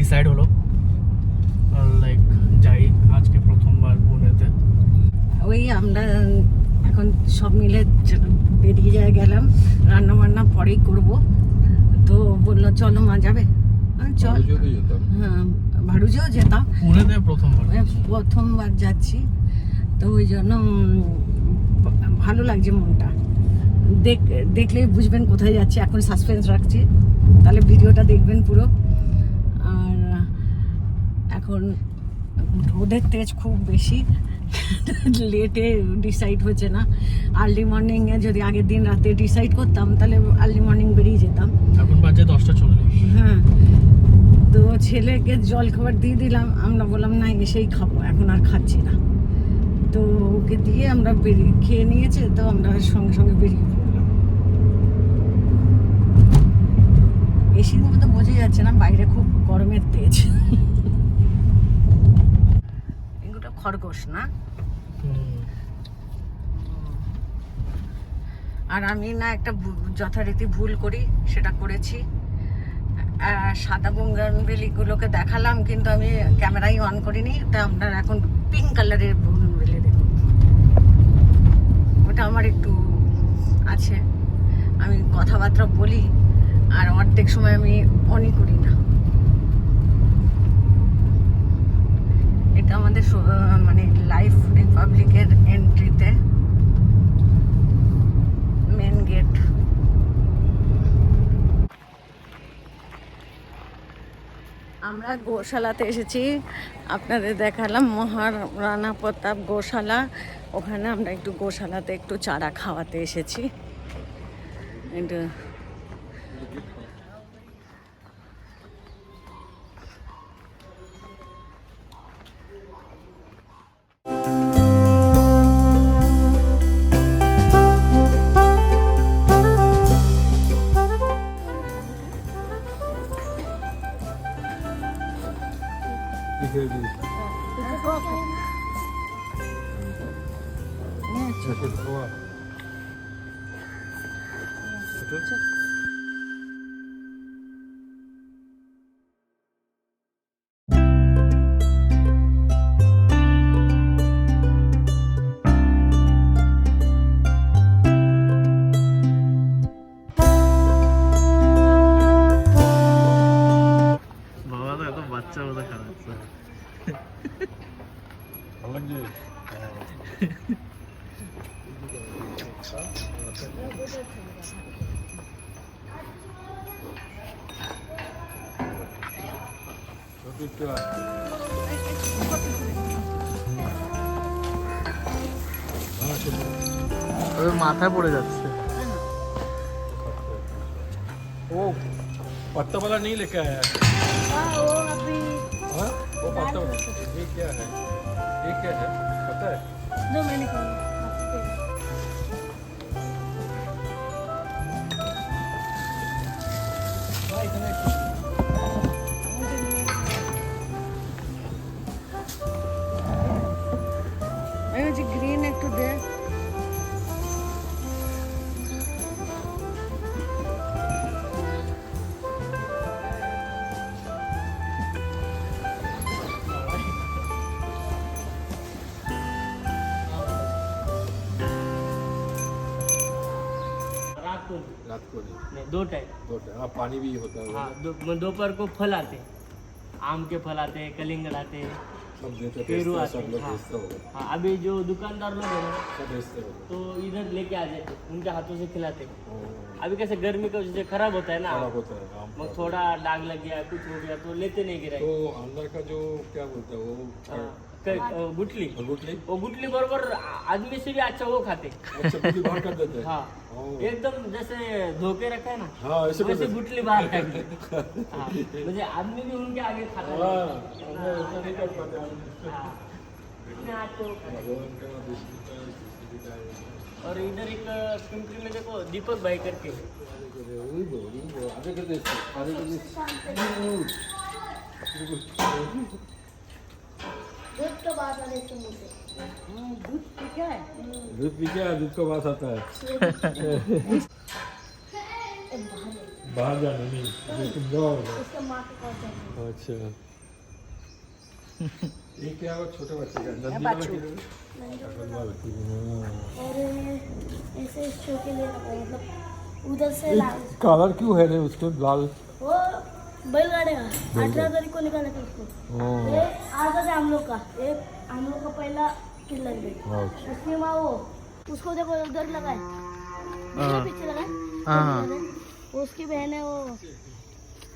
Decide হলো like যাই আজকে প্রথমবার পুনেতে। ওই আমরা এখন সব মিলে বেরিয়ে গেলাম, রান্না বান্না পরেই করব। তো বললো চলো মা যাবে, চল। হ্যাঁ, ভাড়ুজেও যেতাম, পুনেতে প্রথমবার যাচ্ছি। তো ওই জন্য ভালো লাগছে মনটা। দেখলেই বুঝবেন কোথায় যাচ্ছি। এখন সাসপেন্স রাখছি, তাহলে ভিডিওটা দেখবেন পুরো। আর এখন রোদের তেজ খুব বেশি, লেটে ডিসাইড হচ্ছে না। আর্লি মর্নিংয়ে যদি আগের দিন রাতে ডিসাইড করতাম তাহলে আর্লি মর্নিং বেরিয়ে যেতাম। এখন বাজে 10:40। হ্যাঁ, তো ছেলেকে জল খাবার দিয়ে দিলাম। আমরা বললাম না এসেই খাবো, এখন আর খাচ্ছি না। তো ওকে দিয়ে আমরা খেয়ে নিয়েছে, তো আমরা সঙ্গে সঙ্গে বেরিয়ে পড়লাম। এসির মধ্যে বোঝা যাচ্ছে না, বাইরে খুব গরমের তেজ। এগুলো খরগোশ না? আর আমি না একটা যথারীতি ভুল করি, সেটা করেছি। সাদা বোগনভেলিগুলোকে দেখালাম, কিন্তু আমি ক্যামেরাই অন করিনি। তা আপনার এখন পিঙ্ক কালারের বোগনভেলি দেখুন, ওটা আমার একটু আছে। আমি কথাবার্তা বলি আর অর্ধেক সময় আমি অনই করি না। এটা আমাদের মানে লাইফ রিপাবলিকের এন্ট্রিতে মেন গেট। আমরা গোশালাতে এসেছি, আপনাদের দেখালাম মহারানা প্রতাপ গোশালা। ওখানে আমরা একটু গোশালাতে একটু চারা খাওয়াতে এসেছি। একটু বাবা তো এত বাচ্চার মতো খাওয়াচ্ছে। মাথায় পড়ে যাচ্ছে। वो पत्ता वाला नहीं लेके आया है। वो अभी हाँ? वो पत्ता वाला ये क्या है? ये क्या है पता है? जो मैंने कहा ग्रीन एक तो दे। रात को नहीं, दो टाइम। हाँ पानी भी होता है। हाँ, दोपहर को फल आते हैं, आम के फल आते हैं, कलिंगड़ आते हैं, सब देते पेरू हैं, आते सब हैं। लोग हाँ, बेचते होंगे, हाँ, अभी जो दुकानदार लोग हैं ना, सब बेचते होंगे। तो इधर लेके आ जाते, उनके हाथों से खिलाते। ओ, अभी कैसे गर्मी की वजह से खराब होता है ना, खराब होता है आम का। थोड़ा दाग लग गया, कुछ हो गया तो लेते नहीं गिराए। तो अंदर का जो क्या बोलते हैं वो गुटली, गुटली वो गुटली बरोबर आदमी से भी अच्छा वो खाते। अच्छा गुटली बाहर कर देते हैं। हाँ, ओ, एकदम जैसे धोके रखा है ना, हाँ ऐसे कर वैसे देते गुटली बाहर काटते। हाँ, मुझे आदमी भी उनके आगे खाता हैं। है। हाँ अंदर ऐसा नहीं कर पाते हम। हाँ, इतने आते हो खाते। भगवान का विष्णु का किसी का और इधर एक पिंपरी में देखो दीपक भाई करके, आगे कर दे आगे कर दे। दूध का बात आ रही है मुझे। दूध पी क्या है? दूध पी क्या? दूध का बात आता है। बाहर जाना नहीं लेकिन जाओ उसके माँ के पास जाना अच्छा ये क्या हुआ छोटे बच्चे का नंदी वाला बच्चों। किधर है बच्चे हाँ। और ऐसे शो के लिए रखा है, मतलब उधर से लाल कलर क्यों है रे उसको लाल वो बैलगाड़ी का 18 तारीख को निकाला था उसको हाँ। ये आजा था हम लोग का एक हम लोग का पहला किल लग गई अच्छा उसकी माँ वो उसको देखो उधर लगा है मेरे पीछे लगा है हाँ। उसकी बहन है वो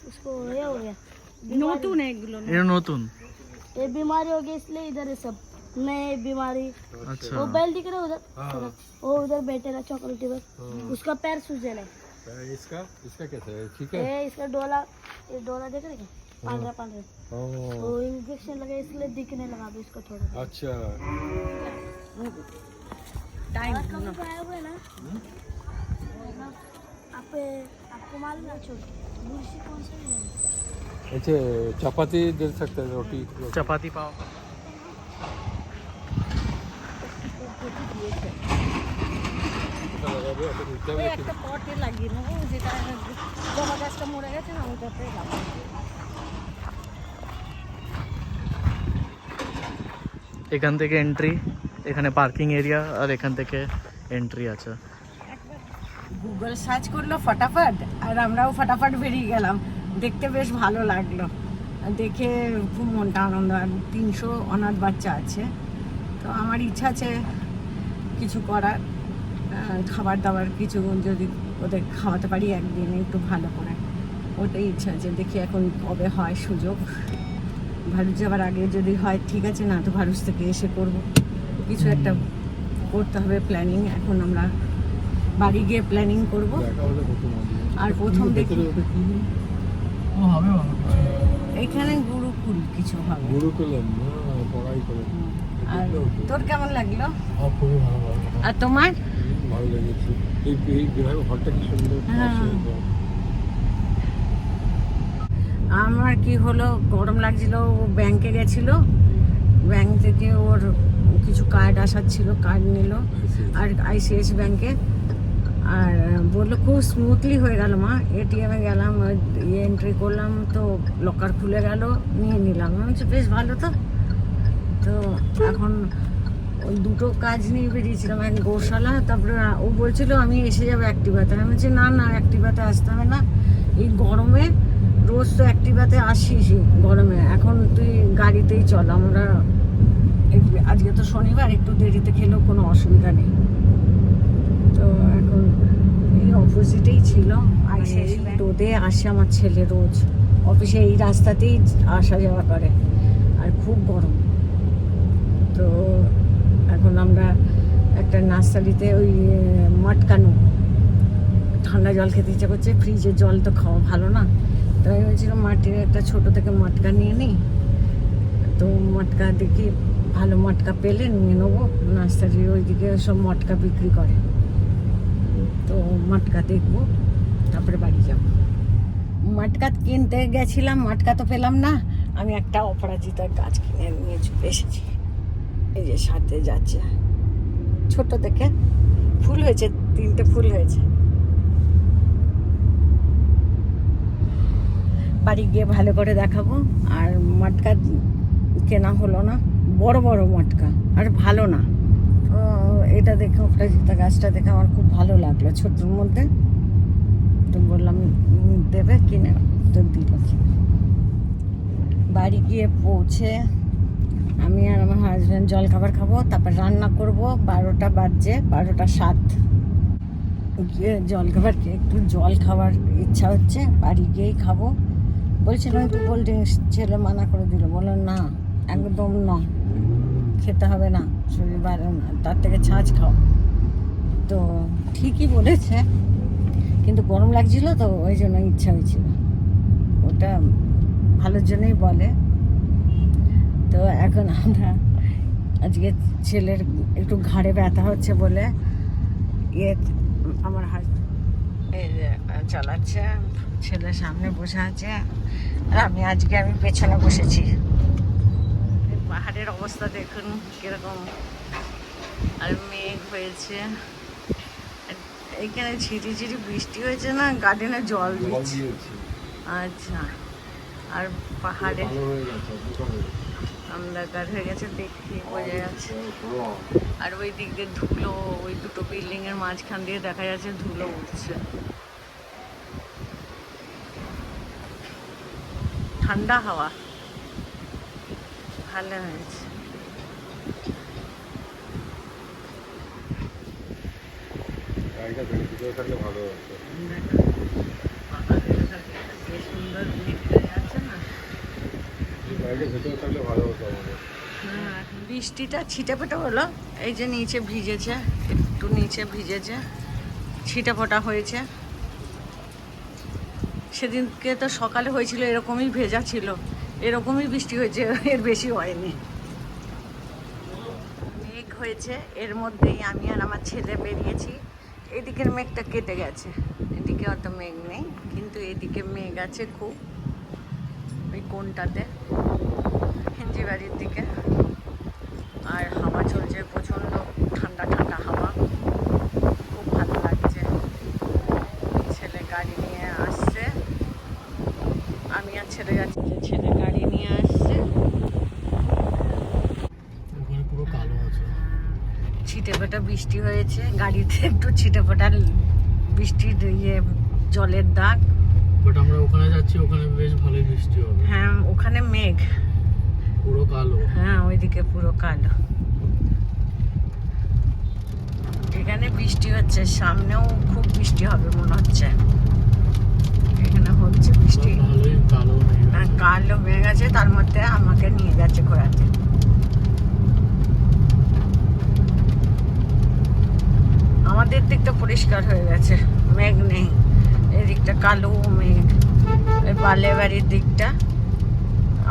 उसको ये हो गया নতুন এগুলো না। এটা নতুন ये बीमारी हो गई इसलिए इधर है सब नए बीमारी আচ্ছা वो बैल दिख रहा है उधर वो उधर बैठे रहा चॉकलेटी पर उसका पैर सूजन है इसका इसका कैसा है ठीक है ये इसका डोला ये डोला देख रहे क्या पांडरा पांडरा हाँ। वो इंजेक्शन लगा इसलिए दिखने लगा अभी इसको थोड़ा अच्छा টাইম और कभी तो आए हुए ना आप आपको मालूम है छोड़ बुरशी कौन सा है अच्छा चपाती दे सकते हैं रोटी চাপাতি পাও ওই একটা পটে লাগিয়ে নেবো যেটা জবা গাছটা মরে গেছে না ওটাতে লাগাবো। এখান থেকে এন্ট্রি এখানে পার্কিং এরিয়া আর এখান থেকে এন্ট্রি আছে গুগল সার্চ করলো ফটাফট আর আমরাও ফটাফট বেরিয়ে গেলাম দেখতে বেশ ভালো লাগলো দেখে খুব মনটা আনন্দ আর 300 অনাথ বাচ্চা আছে তো আমার ইচ্ছা আছে কিছু করার খাবার দাবার কিছু যদি ওদের খাওয়াতে পারি একদিন একটু ভালো করে ওটাই ইচ্ছা আছে দেখি এখন কবে হয় সুযোগ ভারত যাওয়ার আগে যদি হয় ঠিক আছে না তো ভারত থেকে এসে করব কিছু একটা করতে হবে প্ল্যানিং এখন আমরা বাড়ি গিয়ে প্ল্যানিং করব দেখা হলে কত মজা আর প্রথম দেখি ওটা কি ও হবে ভালো এখানে গুরুকুল কিছু হবে গুরুকুলম পড়াই করে আর তোর কেমন লাগলো খুবই ভালো লাগলো আর তোমার ভালো লেগেছে এই বিভাগ হলটা কি সুন্দর হ্যাঁ। আমার কি হলো গরম লাগছিল ও ব্যাংকে গেছিল ব্যাংক থেকে ওর কিছু কার্ড আসার ছিল কার্ড নিল আর আইসিআইসি ব্যাংকে আর বললো খুব স্মুথলি হয়ে গেল মা এটিএমে গেলাম এন্ট্রি করলাম তো লকার খুলে গেল নিয়ে নিলাম আমি বলছি বেশ ভালো তো তো এখন ওই দুটো কাজ নিয়ে বেরিয়েছিলাম এক গৌশালা তারপরে ও বলছিল আমি এসে যাবো অ্যাক্টিভাতে আমি বলছি না না অ্যাক্টিভাতে আসতে হবে না এই গরমে রোজ তো অ্যাক্টিভাতে আসিস গরমে এখন তুই গাড়িতেই চল আমরা আজকে তো শনিবার একটু দেরিতে খেলেও কোনো অসুবিধা নেই তো এখন এই অপোজিটেই ছিল রোদে আসে আমার ছেলে রোজ অফিসে এই রাস্তাতেই আসা যাওয়া করে আর খুব গরম তো এখন আমরা একটা নার্সারিতে ওই মটকানো ঠান্ডা জল খেতে ইচ্ছা করছে ফ্রিজের জল তো খাওয়া ভালো না তো আমি বলছিলাম মাটির একটা ছোটো থেকে মটকা নিয়ে নিই তো মটকা দেখি ভালো মটকা পেলে নিয়ে নেবো নার্সারির ওইদিকে সব মটকা বিক্রি করে তো মটকা দেখবো তারপরে বাড়ি যাব মটকা কিনতে গেছিলাম মটকা তো পেলাম না আমি একটা অপরাজিতার গাছ কিনে নিয়ে চলে এসেছি এই যে সাথে যাচ্ছে ছোট দেখে ফুল হয়েছে 3টে ফুল হয়েছে বাড়ি গিয়ে ভালো করে দেখাবো আর মটকা কেনা হলো না বড় বড় মটকা আর ভালো না তো এটা দেখে অপরাজিতা গাছটা দেখে আমার খুব ভালো লাগলো ছোটোর মধ্যে তো বললাম দেবে কিনে তো দিল বাড়ি গিয়ে পৌঁছে আমি আর আমার হাজব্যান্ড জল খাবার খাবো তারপর রান্না করব 12টা বাজছে 12টা 7 গিয়ে জল খাবার একটু জল খাবার ইচ্ছা হচ্ছে বাড়ি গিয়েই খাবো বলছিলাম একটু কোল্ড ড্রিঙ্কস ছেলে মানা করে দিল বললো না একদম না খেতে হবে না শরীর ভালো না তার থেকে ছাঁচ খাও তো ঠিকই বলেছে কিন্তু গরম লাগছিল তো ওই জন্য ইচ্ছা হয়েছিল ওটা ভালোর জন্যই বলে তো এখন আমরা আজকে ছেলের একটু ঘাড়ে ব্যথা হচ্ছে বলে আমার এই যে চালাচ্ছে ছেলের সামনে বসে আছে আর আমি পেছনে বসেছি পাহাড়ের অবস্থা দেখুন কিরকম আর মেঘ হয়েছে এইখানে ঝিরিঝিরি বৃষ্টি হয়েছে না, গার্ডেনে জল দিচ্ছে। আচ্ছা, আর পাহাড়ে অন্ধকার হয়ে গেছে, দেখতে বোঝা যাচ্ছে। আর ওই দিক দিয়ে ধুলো, ওই দুটো বিল্ডিং এর মাঝখান দিয়ে দেখা যাচ্ছে ধুলো উঠছে। ঠান্ডা হাওয়া, ভালো হয়েছে। ভালো হচ্ছে। সুন্দর ভিড় আছে না। ভেতরে থাকলে ভালো হতো আমাদের। হ্যাঁ, বৃষ্টিটা ছিটেফোঁটা হলো, এই যে নিচে ভিজেছে, একটু নিচে ভিজেছে, ছিটেফোঁটা হয়েছে। সেদিনকে তো সকালে হয়েছিল এরকমই ভেজা ছিল, এরকমই বৃষ্টি হয়েছে, এর বেশি হয়নি। মেঘ হয়েছে, এর মধ্যেই আমি আর আমার ছেলে বেরিয়েছি। এদিকের মেঘটা কেটে গেছে, এদিকে অত মেঘ নেই, কিন্তু এদিকে মেঘ আছে খুব, ওই কোনটাতে হেঞ্জি বাড়ির দিকে। আর হাওয়া চলছে প্রচণ্ড, ঠান্ডা ঠান্ডা হাওয়া, খুব ভালো লাগছে। ছেলে গাড়ি নিয়ে আসছে, আমি আর ছেলে যাচ্ছি, যে ছেলে গাড়ি নিয়ে আসছে। ওখানে পুরো কালো আছে। ছিটেফোঁটা বৃষ্টি হয়েছে, গাড়িতে একটু ছিটেফোঁটা বৃষ্টির জলের দাগ। বাট আমরা ওখানে যাচ্ছি, ওখানে বেশ ভালোই বৃষ্টি হবে। হ্যাঁ, ওখানে মেঘ পুরো কালো। হ্যাঁ, ওইদিকে পুরো কালো। এখানে বৃষ্টি হচ্ছে, সামনেও খুব বৃষ্টি হবে মনে হচ্ছে। এখানে হচ্ছে বৃষ্টি, ভালোই কালো মেঘ আছে। কালো মেঘ আছে, তার মধ্যে আমাকে নিয়ে যাচ্ছে ঘোরাতে। আমাদের দিকটা পরিষ্কার হয়ে গেছে, মেঘ নেই। এদিকটা কালো মেঘ, ওই বালে বাড়ির দিকটা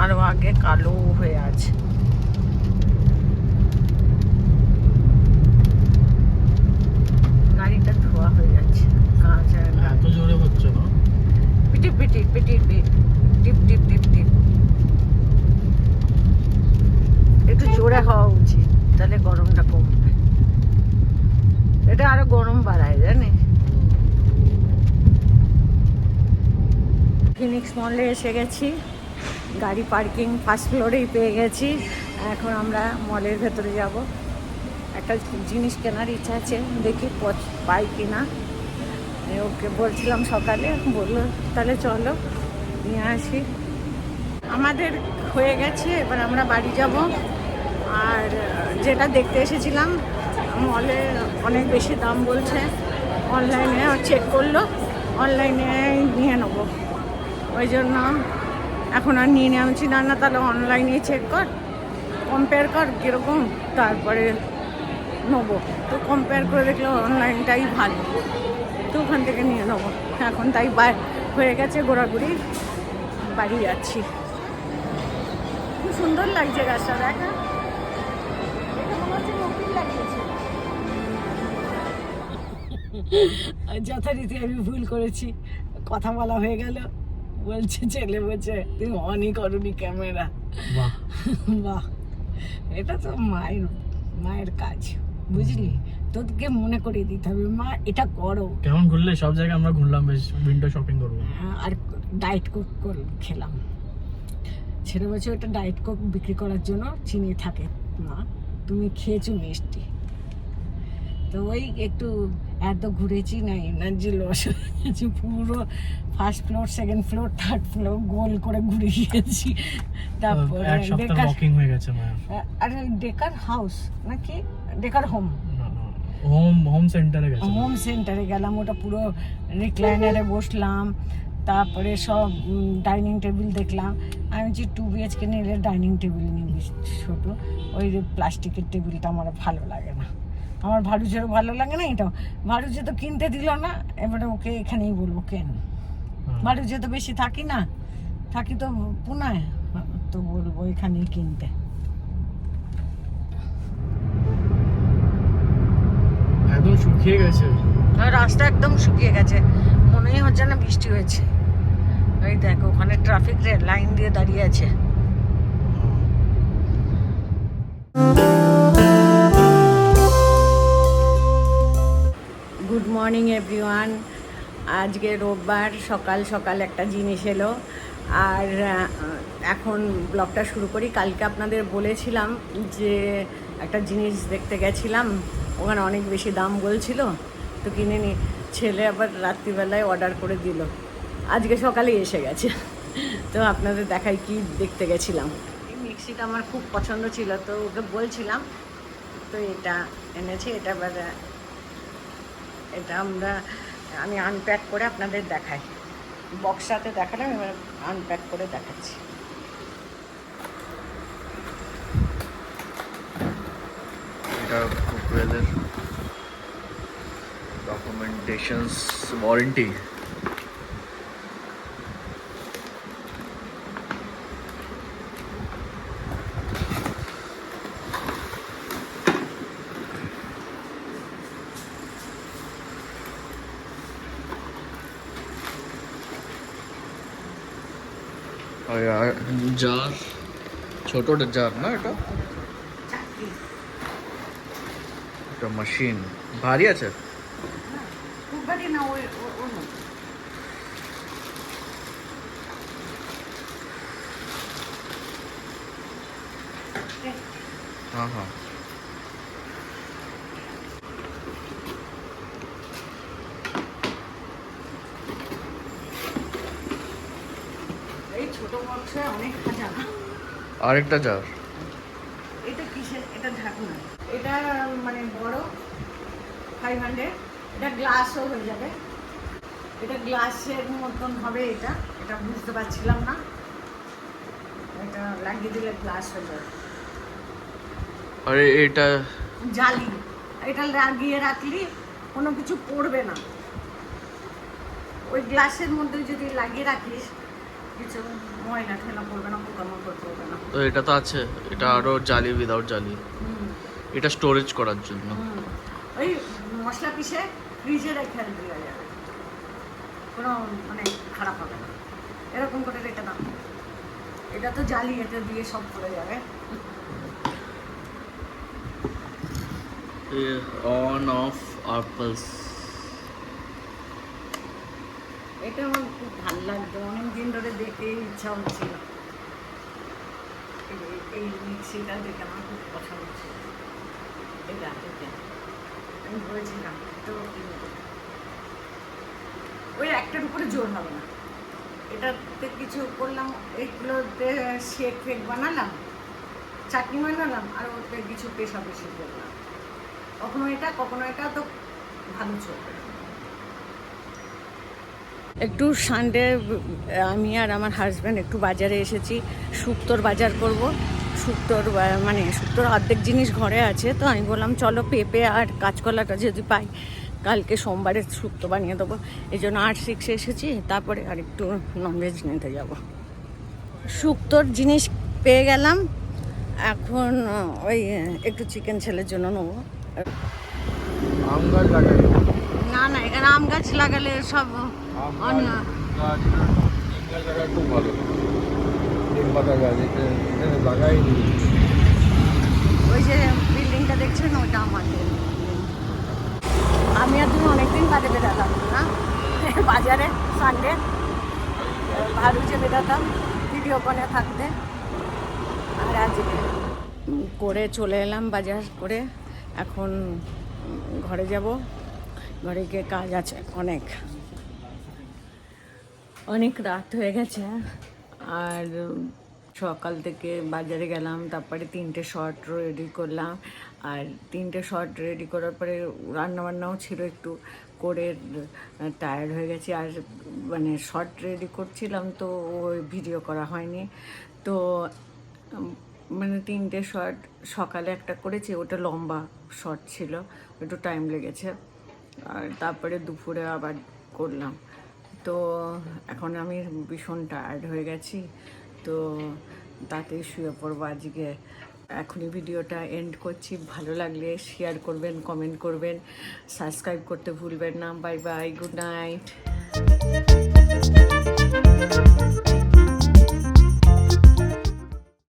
আরো আগে কালো হয়ে আছে। গাড়িটা ধোয়া হয়ে যাচ্ছে, কাঁচ এত জোরে হচ্ছে না। পিটি পিটি পিটি টিপ টিপ টিপ টিপ। একটু জোরে হওয়া উচিত, তাহলে গরমটা কমবে। এটা আরো গরম বাড়ায়, জানিস। ফিনিক্স মলে এসে গেছি, গাড়ি পার্কিং ফার্স্ট ফ্লোরেই পেয়ে গেছি। এখন আমরা মলের ভেতরে যাব। একটা জিনিস কেনার ইচ্ছা আছে, দেখি পাই কিনা। ওকে বলছিলাম সকালে, বললো তাহলে চলো নিয়ে আসি। আমাদের হয়ে গেছে, এবার আমরা বাড়ি যাব। আর যেটা দেখতে এসেছিলাম মলে অনেক বেশি দাম বলছে, অনলাইনে চেক করলো, অনলাইনে নিয়ে নেবো। ওই জন্য এখন আর নিয়ে নেওয়া না, তাহলে অনলাইনে চেক কর, কম্পেয়ার কর কীরকম, তারপরে নেবো। তো কম্পেয়ার করে দেখলে অনলাইনটাই ভালো, তো ওখান থেকে নিয়ে নেবো। এখন তাই হয়ে গেছে ঘোরাঘুরি, বাড়ি যাচ্ছি। খুব সুন্দর লাগছে গাছটা, দেখা দেখে মনে হচ্ছে নতুন লাগিয়েছে। যথারীতি আমি ভুল করেছি, কথা বলা হয়ে গেল, বলছে ছেলে বলছে তুমি অনই করনি ক্যামেরা। বাহ বাহ, এটা তো মায়ের কাজ, বুঝলি। তোকে মনে করিয়ে দিতে হবে, মা এটা করো। কেমন ঘুরলে? সব জায়গায় আমরা ঘুরলাম, বেশ উইন্ডো শপিং করবো। আর ডায়েট কোক খেলাম। ছেলে বলছে ওটা ডায়েট কোক বিক্রি করার জন্য চিনি থাকে, মা তুমি খেয়েছো মিষ্টি। তো ওই একটু এত ঘুরেছি না, এনার্জি লস হয়ে গেছে পুরো। First floor, second floor, third floor গোল করে ঘুরে গিয়েছি। তারপরে এক সপ্তাহ ওয়াকিং হয়ে গেছে মায়া। আরে ডেকার হাউস নাকি ডেকার হোম, হোম সেন্টারে গেছে। হোম সেন্টারে গেলাম, ওটা পুরো রিক্লাইনারে বসলাম। তারপরে সব ডাইনিং টেবিল দেখলাম। আমি যে 2 BHK নিলে ডাইনিং টেবিল নিবি ছোটো, ওই প্লাস্টিকের টেবিলটা আমার ভালো লাগে না। আমার ভারুচেরও ভালো লাগে না, এটাও। ভারুচে তো কিনতে দিল না, এবারে ওকে এখানেই বলবো কেন। ভারুচে তো বেশি থাকি না, থাকি তো পুনায়, তো বলবো এখানেই কিনতে। একদম শুকিয়ে গেছে রাস্তা, একদম শুকিয়ে গেছে, মনেই হচ্ছে না বৃষ্টি হয়েছে। ওই দেখো ওখানে ট্রাফিক লাইন দিয়ে দাঁড়িয়ে আছে। Good morning everyone. আজকে রোববার সকাল সকাল একটা জিনিস এলো, আর এখন ব্লগটা শুরু করি। কালকে আপনাদের বলেছিলাম যে একটা জিনিস দেখতে গেছিলাম, ওখানে অনেক বেশি দাম বলছিল, তো কিনে নি। ছেলে আবার রাত্রিবেলায় অর্ডার করে দিল, আজকে সকালেই এসে গেছে। তো আপনাদের দেখাই কি দেখতে গেছিলাম। এই মিক্সিটা আমার খুব পছন্দ ছিল, তো ওকে বলছিলাম, তো এটা এনেছে। এটা আমি আনপ্যাক করে আপনাদের দেখাই। বক্সটাতে দেখালাম, এবার আনপ্যাক করে দেখাচ্ছি। এটা কুকওয়েলের ডকুমেন্টেশনস ওয়ারেন্টি। জার, ছোট জার না এটা? এটা মেশিন ভারী আছে। খুব ভারী না, ওই হ্যাঁ হ্যাঁ। এই ছোট বক্সে অনেক খাজা। আরেকটা জার। এটা কিসের? এটা ঢাকনা। এটা মানে বড় 500। এটা গ্লাসও হয়ে যাবে। এটা গ্লাসের মতন হবে। এটা বুঝতে পারছিলাম না। এটা লাগিয়ে দিলে গ্লাস হয়ে যাবে। আরে এটা জালি, এটা লাগিয়ে রাখলি কোনো কিছু পড়বে না। ওই গ্লাসের মধ্যে যদি লাগিয়ে রাখিস, কিছু ময়লা ঠেলা পড়বে না, পোকামাকড় পড়বে না। তো এটা তো আছে, এটা আরো জালি, উইদাউট জালি। এটা স্টোরেজ করার জন্য। ওই মশলা পিষে ফ্রিজে রেখে দেওয়া যাবে, কোনো মানে খারাপ হবে না। এরকম করে রেখে দাও। এটা তো জালি, এটা দিয়ে সব পড়ে যাবে। অন অফ আর্পলস। এটা আমার খুব ভালো লাগতো, অনেকদিন ধরে দেখতে ইচ্ছা হচ্ছিল। এই মিক্সিটা দেখে আমার খুব পছন্দ ছিল। এটা আমি বলেছিলাম তো ওই একটার উপরে জোর হবে না। এটাতে কিছু করলাম, এইগুলোতে শেক ফেক বানালাম, চাটনি বানালাম, আর ওতে কিছু পেশাপেশি করলাম। কখনো এটা তো ভালো চলবে। একটু সানডে আমি আর আমার হাজব্যান্ড একটু বাজারে এসেছি, শুক্তোর বাজার করব। শুক্তোর অর্ধেক জিনিস ঘরে আছে, তো আমি বললাম চলো পেঁপে আর কাঁচকলাটা যদি পাই, কালকে সোমবারে শুক্তো বানিয়ে দেবো। এই জন্য 8-6 এসেছি, তারপরে আর একটু ননভেজ নিতে যাব। শুক্তোর জিনিস পেয়ে গেলাম, এখন ওই একটু চিকেন ছেলের জন্য নেবো। আম গাছ লাগাই। না, এখানে আম গাছ লাগালে সব অন্য। নিম গাছ লাগা খুব ভালো। নিম পাতা গাছ এখানে লাগাইনি। ওই যে বিল্ডিংটা দেখছেন, ওটা আমাদের। আমি আর তুমি অনেকদিন বাদে বেরোতাম না বাজারে, সানডে ভারুচে বেরোতাম ভিডিও কলে থাকতে। আর আজকে করে চলে এলাম বাজার করে। এখন ঘরে যাব, ঘরে গিয়ে কাজ আছে অনেক রাত হয়ে গেছে। আর সকাল থেকে বাজারে গেলাম, তারপরে 3টে শর্ট রেডি করলাম। আর 3টে শর্ট রেডি করার পরে রান্নাবান্নাও ছিল, একটু করে টায়ার্ড হয়ে গেছি। আর মানে শর্ট রেডি করছিলাম, তো ওই ভিডিও করা হয়নি। তো মানে 3টে শর্ট সকালে একটা করেছি, ওটা লম্বা শর্ট ছিল, একটু টাইম লেগেছে। আর তারপরে দুপুরে আবার করলাম। তো এখন আমি ভীষণ টায়ার্ড হয়ে গেছি, তো তাতেই শুয়ে পড়বো আজকে। এখনই ভিডিওটা এন্ড করছি। ভালো লাগলে শেয়ার করবেন, কমেন্ট করবেন, সাবস্ক্রাইব করতে ভুলবেন না। Bye bye, good night.